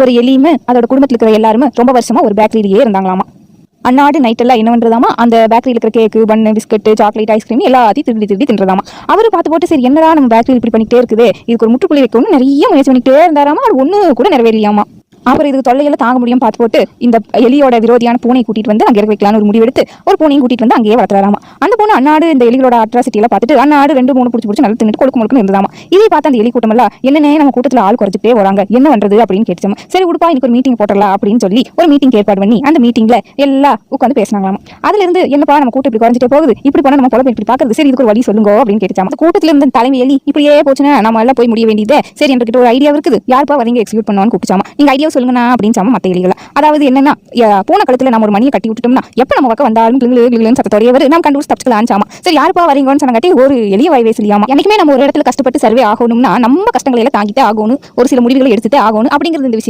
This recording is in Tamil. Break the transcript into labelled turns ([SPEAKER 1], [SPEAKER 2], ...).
[SPEAKER 1] ஒரு எலியுமே அதோட குடும்பத்தில் இருக்கிற எல்லாருமே ரொம்ப வருஷமா ஒரு பேக்கரியிலேயே இருந்தாங்களாமா. அன்னாடு நைட் எல்லாம் என்ன பண்றதாமா, அந்த பேக்கரியில் இருக்கிற கேக்கு, பன்னு, பிஸ்கட், சாக்லேட், ஐஸ்கிரீம் எல்லாத்தையும் திருடி தின்றதாமா. அவரு பார்த்து போட்டு சரி என்னடா நம்ம பேக்கரியில் இப்படி பண்ணிட்டே இருக்குது, இதுக்கு ஒரு முற்றுப்புள்ளி வைக்கணும்னு நிறைய முயற்சி பண்ணிட்டே இருந்தாராமா. அது ஒண்ணு கூட நிறைவேறியாமா. அப்புறம் இதுக்கு தொல்லையெல்லாம் தாங்க முடியும் பார்த்து போட்டு இந்த எலியோட விரோதியான பூனை கூட்டிட்டு வந்து அங்கே இறக்க வைக்கலான்னு ஒரு முடிவெடுத்து ஒரு பூனையும் கூட்டிட்டு வந்து அங்கேயே வளர்த்துறாராமா. அந்த பூனை அன்னாடு இந்த எலிகளோட அட்ராசிட்டி எல்லாம் பார்த்துட்டு அன்னாடு 2-3 பிடிச்சி நல்லா தின்னுட்டு கொழுக்கு இருந்ததாமா. இதை பார்த்து அந்த எலி கூட்டம் எல்லாம் என்னன்னே நம்ம கூட்டத்தில் ஆள் குறைச்சிட்டே வராங்க, என்ன பண்றது அப்படின்னு கேட்டுச்சோம். சரி உடுப்பா இன்னைக்கு ஒரு மீட்டிங் போட்டலாம் அப்படின்னு சொல்லி ஒரு மீட்டிங் ஏற்பாடு பண்ணி அந்த மீட்டிங்ல எல்லாம் உட்காந்து பேசினாங்களாம். அதுல இருந்து என்னப்பா நம்ம கூட்டம் இப்படி குறைஞ்சிட்டே போகுது, இப்படி போனா நம்ம பொழப்பு இப்படி பாக்குறது, சரி இதுக்கு ஒரு வழி சொல்லுங்க அப்படின்னு கேட்டுச்சாமா. கூட்டத்துல இருந்து தலைமை எலி இப்படியே போச்சுன்னா நம்ம எல்லாம் போய் முடிய வேண்டியதே, சரி என்கிட்ட ஒரு ஐடியா இருக்குது, யாருப்பா வரீங்க எக்ஸிக்யூட் பண்ணுவான்னு கூப்பிச்சாமா. நீங்க ஐடியா சொல்லுங்கண்ணா அப்படின்னு மத்த எலிகள். அதாவது என்னன்னா பூனை கழுத்துல நம்ம ஒரு மணியை கட்டி விட்டுட்டோம்னா எப்ப நம்ம பக்கம் வந்தாலும் சத்தத்தோடய வரும், நம்ம கண்டுபிடிச்சு தப்பிச்சுக்கலாம்சாமா. சரி யாருப்பா வரீங்கன்னு சொன்னாட்டி ஒரு எளிய வாய்வே சொல்லியாமா. எனக்குமே நம்ம ஒரு இடத்துல கஷ்டப்பட்டு சர்வே ஆகணும்னா நம்ம கஷ்டங்களை எல்லாம் தாங்கிட்டே ஆகணும், ஒரு சில முடிவுகளை எடுத்துட்டே ஆகணும் அப்படிங்கிறது இந்த விஷயம்.